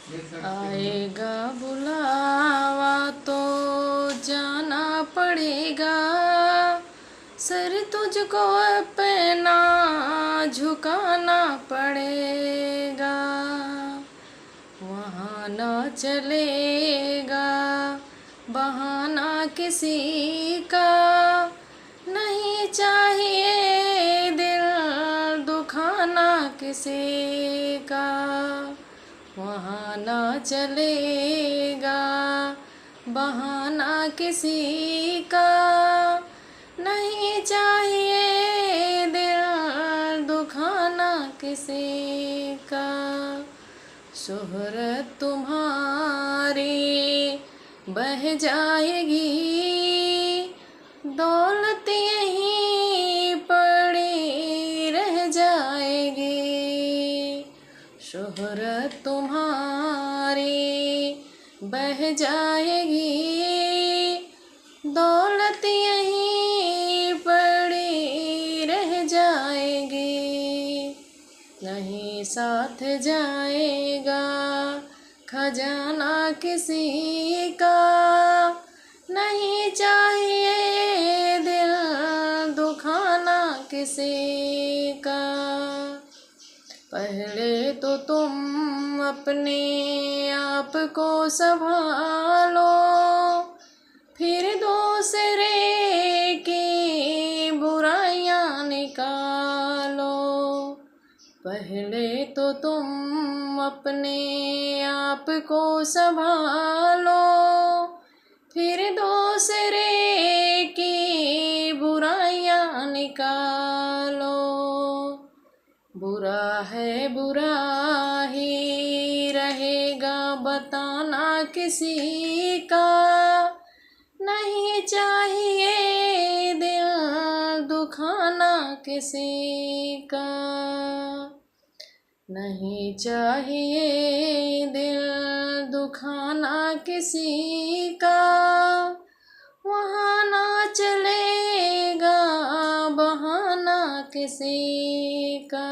आएगा बुलावा तो जाना पड़ेगा, सर तुझको अपना झुकाना पड़ेगा। वहाँ ना चलेगा बहाना किसी का, नहीं चाहिए दिल दुखाना किसी का। वहाँ ना चलेगा बहाना किसी का, नहीं चाहिए दिल दुखाना किसी का। शोहरत तुम्हारी बह जाएगी, दौलत यहीं पड़ी रह जाएगी। शोहरत तुम्हारी बह जाएगी, दौलत यहीं पड़ी रह जाएगी। नहीं साथ जाएगा खजाना किसी का, नहीं चाहिए दिल दुखाना किसी का। पहले तो तुम अपने आप को संभालो, फिर दूसरे की बुराइयां निकालो। पहले तो तुम अपने आप को संभालो, फिर दूसरे की बुराइयां निकालो। बुरा है बुरा ही रहेगा बताना किसी का, नहीं चाहिए दिल दुखाना किसी का। नहीं चाहिए दिल दुखाना किसी का, वहाँ ना चलेगा बहाना किसी का।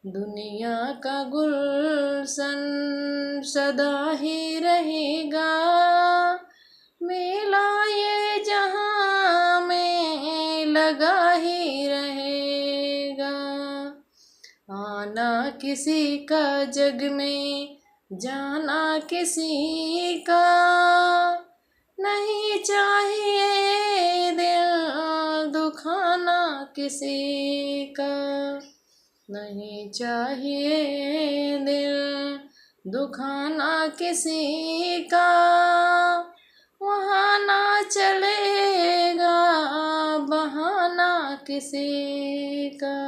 दुनिया का गुलशन सदा ही रहेगा, मेला ये जहाँ में लगा ही रहेगा। आना किसी का जग में जाना किसी का, नहीं चाहिए दिल दुखाना किसी का। नहीं चाहिए दिल दुखाना किसी का, वहाँ ना चलेगा बहाना किसी का।